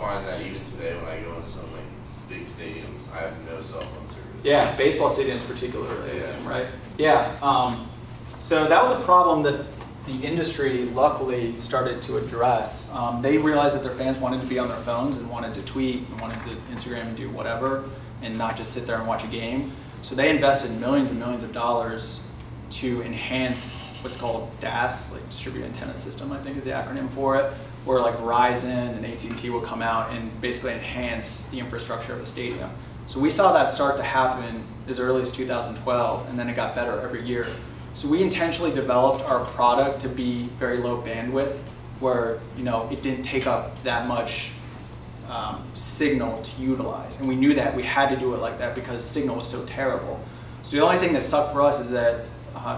find that even today when I go into some like big stadiums, I have no cell phone service. Yeah, baseball stadiums particularly, I assume, right? Yeah. So that was a problem that the industry luckily started to address. They realized that their fans wanted to be on their phones and wanted to tweet and wanted to Instagram and do whatever and not just sit there and watch a game. So they invested millions and millions of dollars to enhance what's called DAS, like Distributed Antenna System, I think is the acronym for it, where like Verizon and AT&T will come out and basically enhance the infrastructure of the stadium. So we saw that start to happen as early as 2012, and then it got better every year. So we intentionally developed our product to be very low bandwidth, where it didn't take up that much signal to utilize. And we knew that we had to do it like that because signal was so terrible. So the only thing that sucked for us is that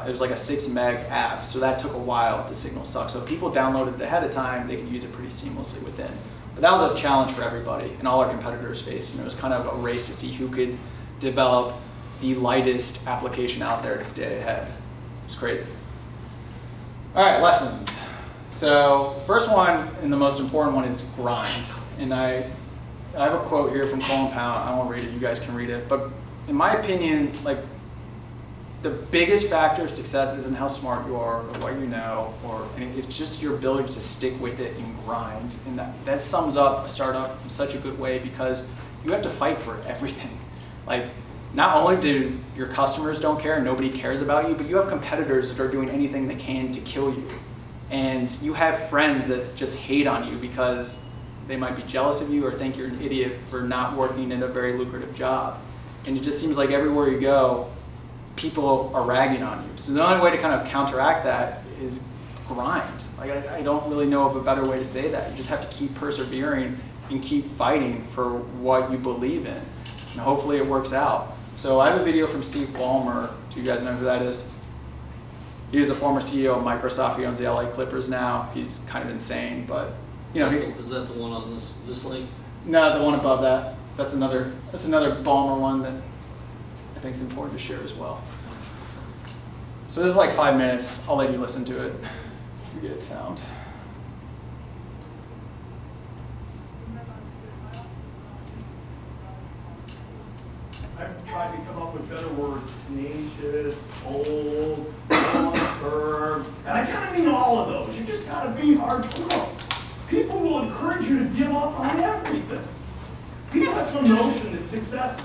it was like a 6 meg app, so that took a while. The signal sucked. So if people downloaded it ahead of time, they could use it pretty seamlessly within. But that was a challenge for everybody, and all our competitors faced. It was kind of a race to see who could develop the lightest application out there to stay ahead. It's crazy. All right, lessons. So the first one and the most important one is grind. And I have a quote here from Colin Pound. I won't read it. You guys can read it. But in my opinion, like the biggest factor of success isn't how smart you are or what you know, or anything. It's just your ability to stick with it and grind. And that sums up a startup in such a good way because you have to fight for everything. Like, not only do your customers don't care and nobody cares about you, but you have competitors that are doing anything they can to kill you. And you have friends that just hate on you because they might be jealous of you or think you're an idiot for not working in a very lucrative job. And it just seems like everywhere you go, people are ragging on you. So the only way to kind of counteract that is grind. Like I don't really know of a better way to say that. You just have to keep persevering and keep fighting for what you believe in. And hopefully it works out. So I have a video from Steve Ballmer. Do you guys know who that is? He was a former CEO of Microsoft. He owns the LA Clippers now. He's kind of insane, but is that the one on this link? No, the one above that. That's another Ballmer one that I think is important to share as well. So this is like 5 minutes. I'll let you listen to it if you get sound. I've tried to come up with better words: tenacious, bold, long-term, and I kind of mean all of those. You just got to be hardcore. People will encourage you to give up on everything. People have some notion that success,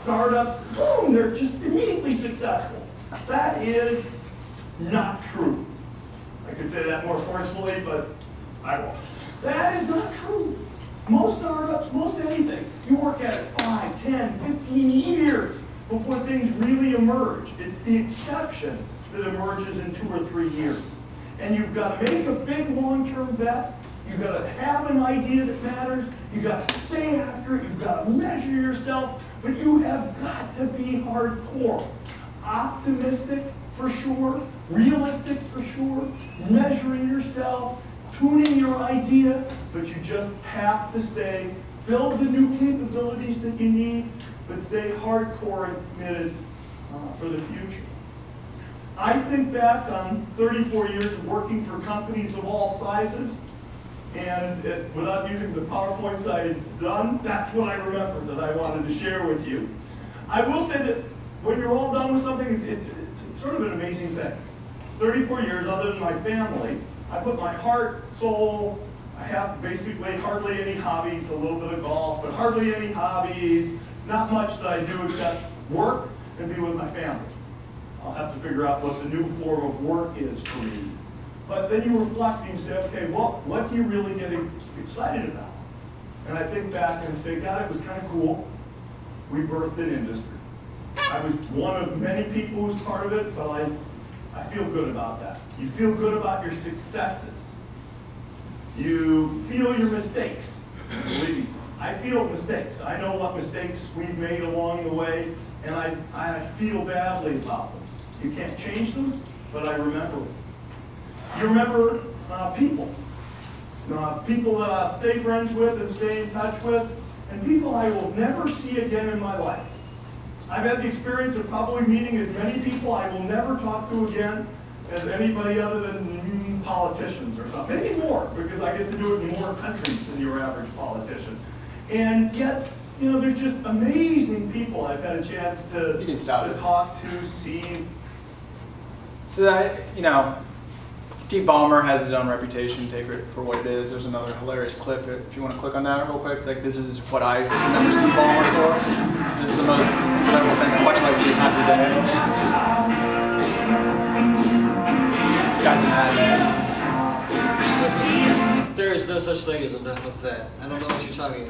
startups, boom, they're just immediately successful. That is not true. I could say that more forcefully, but I won't. That is not true. Most startups, most anything, you work at it 5, 10, 15 years before things really emerge. It's the exception that emerges in 2 or 3 years. And you've got to make a big long-term bet. You've got to have an idea that matters. You've got to stay after it. You've got to measure yourself. But you have got to be hardcore. Optimistic for sure. Realistic for sure. Measuring yourself. Tuning your idea. But you just have to stay. Build the new capabilities that you need. But stay hardcore and committed for the future. I think back on 34 years of working for companies of all sizes. And without using the PowerPoints I had done, that's what I remember that I wanted to share with you. I will say that when you're all done with something, it's sort of an amazing thing. 34 years, other than my family, I put my heart, soul, I have basically hardly any hobbies, a little bit of golf, but hardly any hobbies, not much that I do except work and be with my family. I'll have to figure out what the new form of work is for me. But then you reflect and you say, okay, well, what do you really get excited about? And I think back and say, God, it was kind of cool. We birthed an industry. I was one of many people who was part of it, but I feel good about that. You feel good about your successes. You feel your mistakes. Believe me, I feel mistakes. I know what mistakes we've made along the way, and I feel badly about them. You can't change them, but I remember them. You remember people. People that I stay friends with and stay in touch with, and people I will never see again in my life. I've had the experience of probably meeting as many people I will never talk to again as anybody other than politicians or something, maybe more, because I get to do it in more countries than your average politician. And yet, you know, there's just amazing people I've had a chance to talk to, see. So that, you know, Steve Ballmer has his own reputation, take it for what it is. There's another hilarious clip, if you want to click on that real quick. Like, this is what I remember Steve Ballmer for. This is the most incredible thing. I watch it like 3 times a day. Guy's a madman. There is no such thing as enough of that. I don't know what you're talking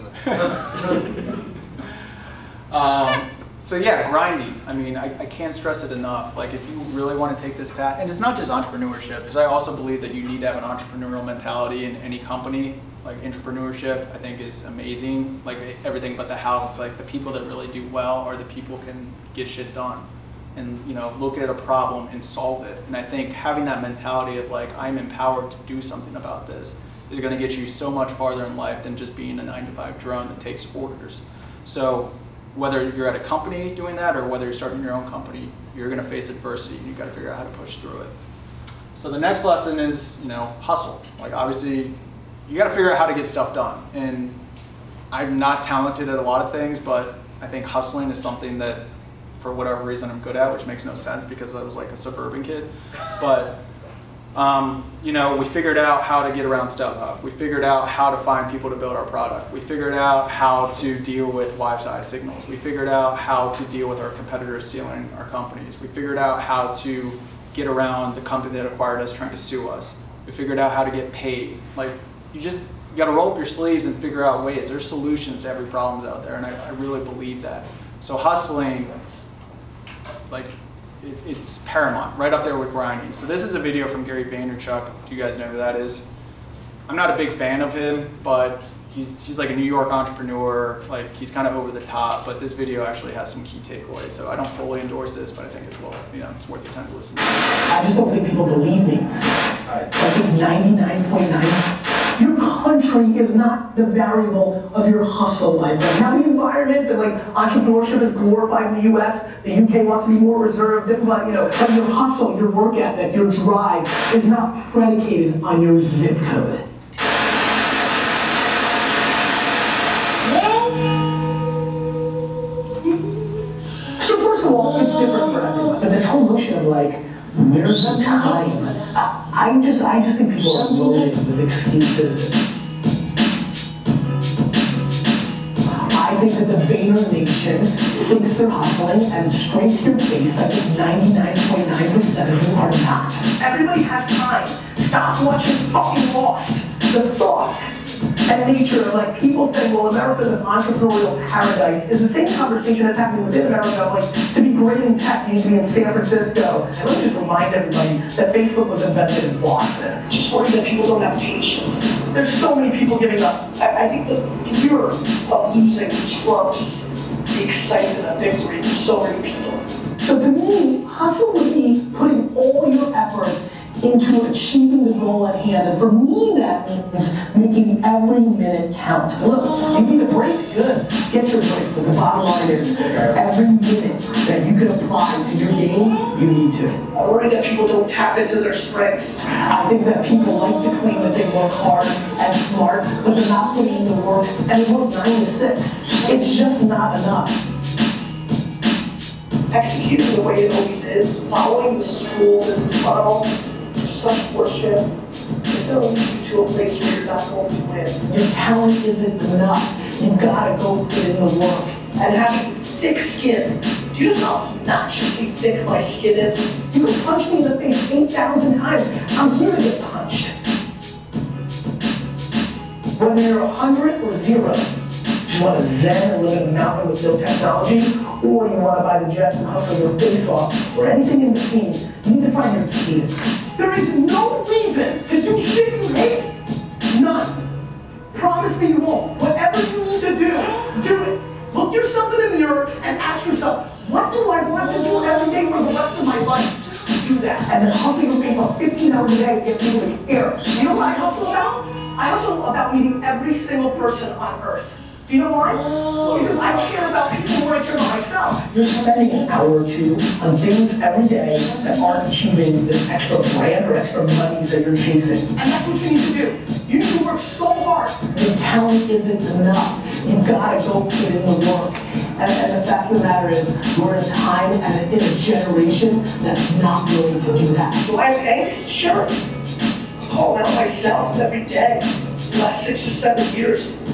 about. So yeah, grinding. I mean, I can't stress it enough. Like, if you really want to take this path, and it's not just entrepreneurship, because I also believe that you need to have an entrepreneurial mentality in any company. Like, entrepreneurship, I think, is amazing. Like, everything but the house. Like, the people that really do well are the people who can get shit done, and, you know, look at a problem and solve it. And I think having that mentality of like, I'm empowered to do something about this, is going to get you so much farther in life than just being a 9-to-5 drone that takes orders. So whether you're at a company doing that or whether you're starting your own company, you're going to face adversity and you've got to figure out how to push through it. So the next lesson is, you know, hustle. Like, obviously, you got to figure out how to get stuff done. And I'm not talented at a lot of things, but I think hustling is something that, for whatever reason, I'm good at, which makes no sense because I was like a suburban kid. But you know, we figured out how to get around StubHub. We figured out how to find people to build our product. We figured out how to deal with Wi-Fi signals. We figured out how to deal with our competitors stealing our companies. We figured out how to get around the company that acquired us trying to sue us. We figured out how to get paid. Like, you got to roll up your sleeves and figure out ways. There's solutions to every problem out there, and I really believe that. So hustling, like, it's paramount, right up there with grinding. So this is a video from Gary Vaynerchuk. Do you guys know who that is? I'm not a big fan of him, but he's like a New York entrepreneur. Like, he's kind of over the top, but this video actually has some key takeaways. So I don't fully endorse this, but I think it's, well, you know, it's worth your time to listen to. I just don't think people believe me. I think 99.9%. Your country is not the variable of your hustle life. Right now, the environment and like entrepreneurship is glorified in the US. The UK wants to be more reserved, different, you know, but your hustle, your work ethic, your drive is not predicated on your zip code. So first of all, it's different for everyone. But this whole notion of like, where's the time? I just think people are loaded with excuses. I think that the Vayner Nation thinks they're hustling, and straight to your face, I think 99.9% of you are not. Everybody has time. Stop watching fucking Lost. The thought and nature of like people saying, well, America's an entrepreneurial paradise is the same conversation that's happening within America of like, to be great in tech, you need to be in San Francisco. And let me just remind everybody that Facebook was invented in Boston. Just worried that people don't have patience. There's so many people giving up. I think the fear of losing trumps the excitement of victory for so many people. So to me, hustle would be putting all your effort into achieving the goal at hand. And for me, that means making every minute count. Look, you need a break? Good. Get your break. But the bottom line is, every minute that you can apply to your game, you need to. I worry that people don't tap into their strengths. I think that people like to claim that they work hard and smart, but they're not putting in the work, and they work 9 to 6. It's just not enough. Executing the way it always is, following the school business model, such horseshit, it's going to lead you to a place where you're not going to win. Your talent isn't enough. You've got to go put in the work. And having thick skin, do you know how obnoxiously thick my skin is? You can punch me in the face 8,000 times. I'm here to get punched. Whether you're 100 or 0, you want to zen and live in a mountain with no technology, or you want to buy the jets and hustle your face off, or anything in between, you need to find your cadence. There is no reason to do shit you hate. None. Promise me you won't. Whatever you need to do it. Look yourself in the mirror and ask yourself, what do I want to do every day for the rest of my life? Do that. And then hustle your face off 15 hours a day, get people to care. You know what I hustle about? I hustle about meeting every single person on earth. Do you know why? Because I care about people more than I care about myself. You're spending an hour or two on things every day that aren't achieving this extra brand or extra monies that you're chasing. And that's what you need to do. You need to work so hard. Your talent isn't enough. You've got to go put in the work. And the fact of the matter is, we're in a time and in a generation that's not willing to do that. Do I have angst? Sure. I'm calling out myself every day. The last 6 or 7 years.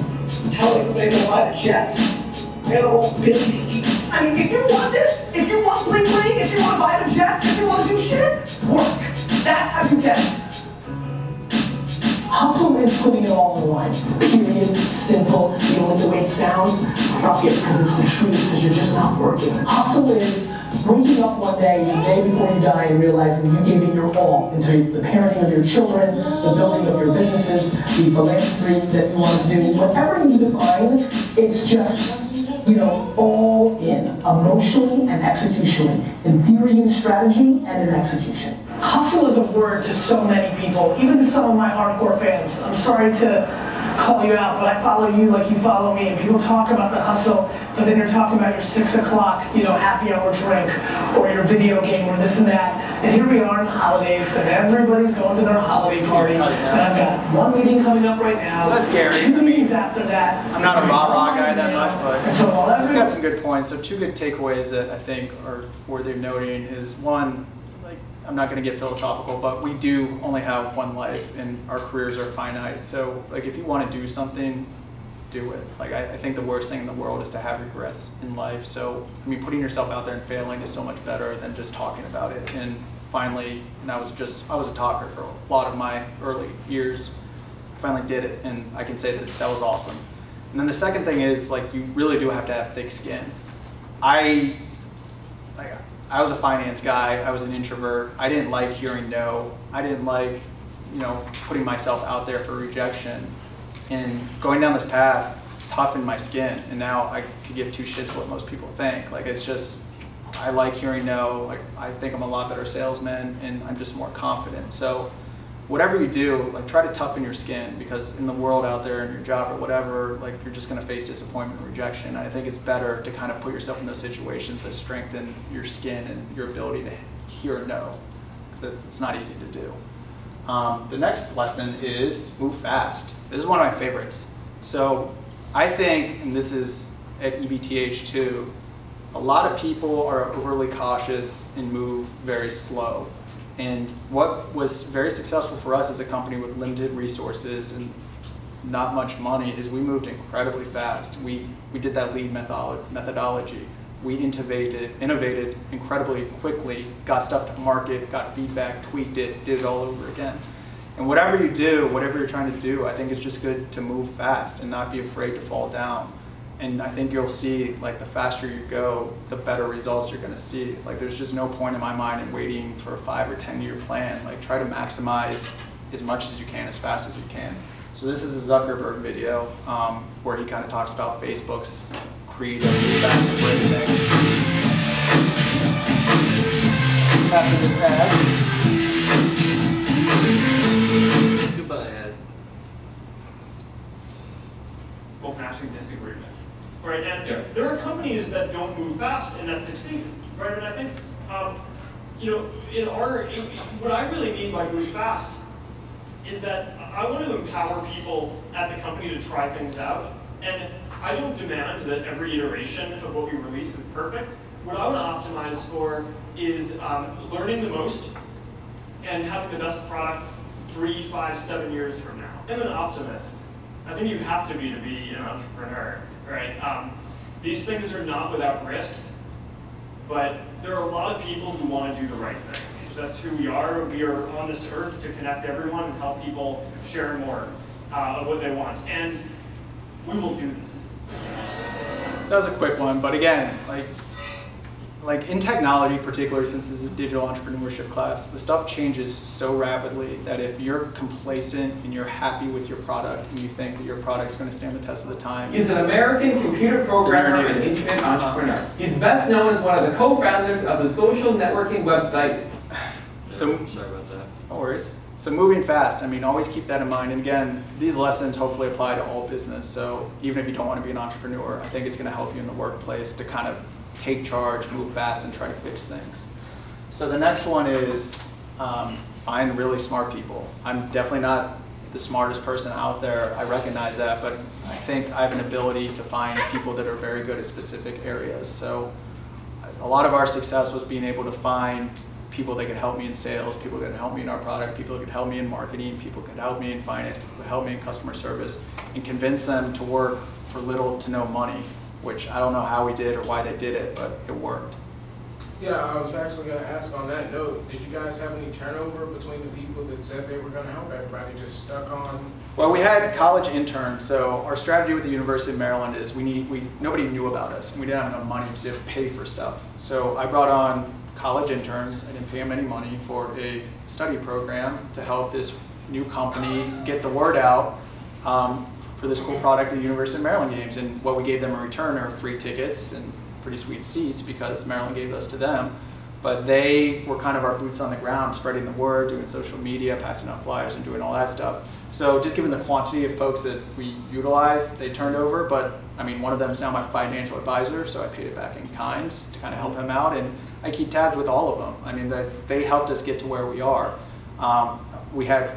Telling them they're gonna buy the jets. They're gonna roll Billy's teeth. I mean, if you want this, if you want bling bling, if you want to buy the jets, if you want to do shit, work. That's how you get it. Hustle is putting it all on the line. Period. Simple. You don't like the way it sounds? Fuck it, because it's the truth, because you're just not working. Hustle is waking up one day, the day before you die, and realizing you gave it your all into the parenting of your children, the building of your businesses, the philanthropy that you want to do. Whatever you define, it's just, you know, all in, emotionally and executionally, in theory and strategy and in execution. Hustle is a word to so many people, even to some of my hardcore fans. I'm sorry to call you out, but I follow you like you follow me. And people talk about the hustle, but then you're talking about your 6 o'clock, you know, happy hour drink, or your video game, or this and that. And here we are in the holidays, and everybody's going to their holiday party. And I've got one meeting coming up right now. So that's scary. 2 meetings after that. I'm not a rah-rah guy that much, but so he's got some good points. So 2 good takeaways that I think are worthy of noting is, one, like, I'm not going to get philosophical, but we do only have one life, and our careers are finite. So, like, if you want to do something, do it. Like, I think the worst thing in the world is to have regrets in life. So, I mean, putting yourself out there and failing is so much better than just talking about it. And finally, and I was a talker for a lot of my early years. I finally did it, and I can say that that was awesome. And then the second thing is, like, you really do have to have thick skin. I was a finance guy. I was an introvert. I didn't like hearing no. I didn't like, you know, putting myself out there for rejection. And going down this path toughened my skin. And now I could give 2 shits what most people think. Like, it's just, I like hearing no. Like, I think I'm a lot better salesman, and I'm just more confident. So whatever you do, like, try to toughen your skin, because in the world out there, in your job or whatever, like, you're just gonna face disappointment and rejection. And I think it's better to kind of put yourself in those situations that strengthen your skin and your ability to hear a no, because it's not easy to do. The next lesson is move fast. This is one of my favorites. So I think, and this is at EBTH too, a lot of people are overly cautious and move very slow. And what was very successful for us as a company with limited resources and not much money is we moved incredibly fast. We did that lead methodology. We innovated incredibly quickly, got stuff to market, got feedback, tweaked it, did it all over again. And whatever you do, whatever you're trying to do, I think it's just good to move fast and not be afraid to fall down. And I think you'll see, like, the faster you go, the better results you're going to see. Like, there's just no point in my mind in waiting for a 5 or 10-year plan. Like, try to maximize as much as you can, as fast as you can. So this is a Zuckerberg video where he kind of talks about Facebook's creative fast break things. After this ad. Goodbye, Ed. Well, can actually disagree with. Right, and there are companies that don't move fast and that succeed, right? And I think, you know, what I really mean by move fast is that I want to empower people at the company to try things out, and I don't demand that every iteration of what we release is perfect. What I want to optimize for is learning the most and having the best products 3, 5, 7 years from now. I'm an optimist. I think you have to be an entrepreneur, right? These things are not without risk, but there are a lot of people who want to do the right thing. So that's who we are. We are on this earth to connect everyone and help people share more of what they want. And we will do this. So that was a quick one, but again, like in technology, particularly since this is a digital entrepreneurship class, the stuff changes so rapidly that if you're complacent and you're happy with your product and you think that your product's going to stand the test of the time. He's an American computer programmer and internet entrepreneur. He's best known as one of the co-founders of the social networking website. So, Sorry about that. no worries. So moving fast, I mean, always keep that in mind. And again, these lessons hopefully apply to all business. So even if you don't want to be an entrepreneur, I think it's going to help you in the workplace to kind of take charge, move fast, and try to fix things. So the next one is find really smart people. I'm definitely not the smartest person out there. I recognize that, but I think I have an ability to find people that are very good at specific areas. So a lot of our success was being able to find people that could help me in sales, people that could help me in our product, people that could help me in marketing, people could help me in finance, people could help me in customer service, and convince them to work for little to no money, which I don't know how we did or why they did it, but it worked. Yeah, I was actually going to ask on that note, did you guys have any turnover between the people that said they were going to help everybody, just stuck on? Well, we had college interns, so our strategy with the University of Maryland is nobody knew about us, and we didn't have enough money to pay for stuff. So I brought on college interns. I didn't pay them any money for a study program to help this new company get the word out for this cool product at the University of Maryland games. And what we gave them in return are free tickets and pretty sweet seats because Maryland gave those to them. But they were kind of our boots on the ground, spreading the word, doing social media, passing out flyers, and doing all that stuff. So just given the quantity of folks that we utilized, they turned over. But I mean, one of them is now my financial advisor, so I paid it back in kinds to kind of help him out. And I keep tabs with all of them. I mean, they helped us get to where we are. We had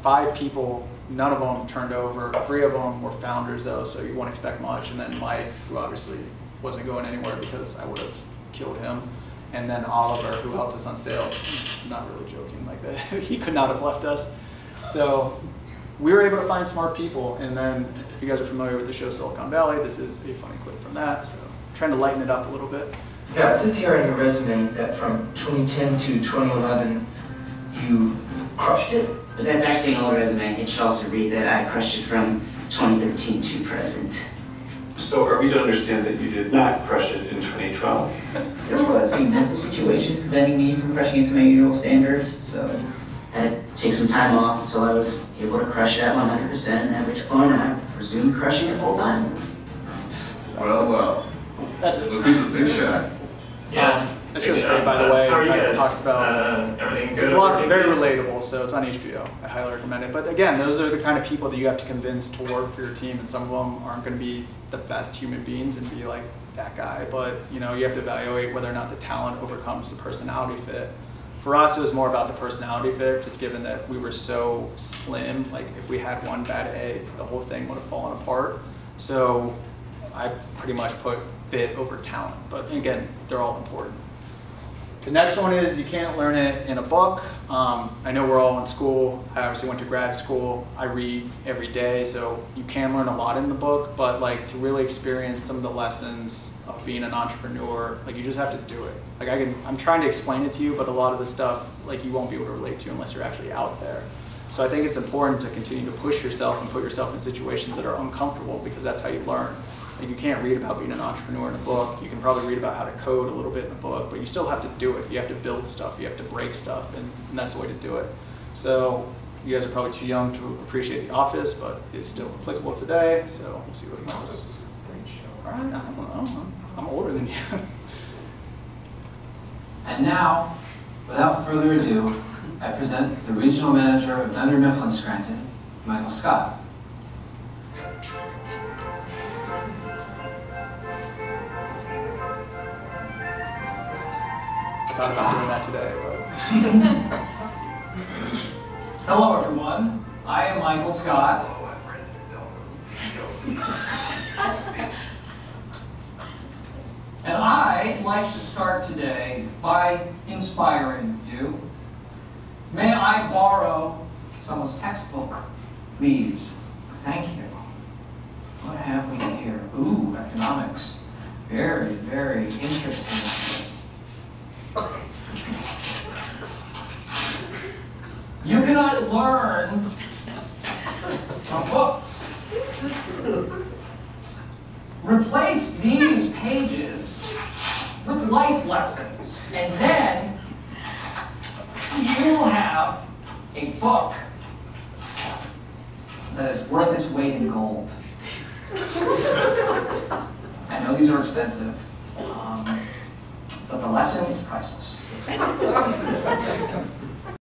5 people, none of them turned over. 3 of them were founders though, so you won't expect much. And then Mike, who obviously wasn't going anywhere because I would have killed him. And then Oliver, who helped us on sales. I'm not really joking like that. He could not have left us. So we were able to find smart people. And then if you guys are familiar with the show Silicon Valley, this is a funny clip from that. So I'm trying to lighten it up a little bit. Yeah, it says here on your resume that from 2010 to 2011, you crushed it. But that's actually an old resume. It should also read that I crushed it from 2013 to present. So are we to understand that you did not crush it in 2012? There was a mental situation preventing me from crushing it to my usual standards, so I had to take some time off until I was able to crush it at 100%, at which point I resumed crushing it full time. Well, that's it. Look who's a big shot. Yeah. That show's great, by the way. How are you It guys? talks about Everything good? it's a lot very relatable, so it's on HBO. I highly recommend it. But again, those are the kind of people that you have to convince to work for your team, and some of them aren't going to be the best human beings and be like that guy. But you know, you have to evaluate whether or not the talent overcomes the personality fit. For us, it was more about the personality fit, just given that we were so slim. Like if we had one bad egg, the whole thing would have fallen apart. So I pretty much put fit over talent. But again, they're all important. The next one is you can't learn it in a book. I know we're all in school. I obviously went to grad school. I read every day, so you can learn a lot in the book, but like to really experience some of the lessons of being an entrepreneur, like you just have to do it. Like I'm trying to explain it to you, but a lot of the stuff like you won't be able to relate to unless you're actually out there. So I think it's important to continue to push yourself and put yourself in situations that are uncomfortable because that's how you learn. Like you can't read about being an entrepreneur in a book. You can probably read about how to code a little bit in a book, but you still have to do it. You have to build stuff. You have to break stuff, and that's the way to do it. So you guys are probably too young to appreciate The Office, but it's still applicable today. So we'll see what you else. All right, I don't know. I'm older than you. And now, without further ado, I present the Regional Manager of Dunder Mifflin Scranton, Michael Scott. Thought about doing that today, but. Hello everyone, I am Michael Scott. And I'd like to start today by inspiring you. May I borrow someone's textbook, please? Thank you. What have we here? Ooh, economics. Very, very interesting. You cannot learn from books. Replace these pages with life lessons, and then you'll have a book that is worth its weight in gold. I know these are expensive, but the lesson is priceless.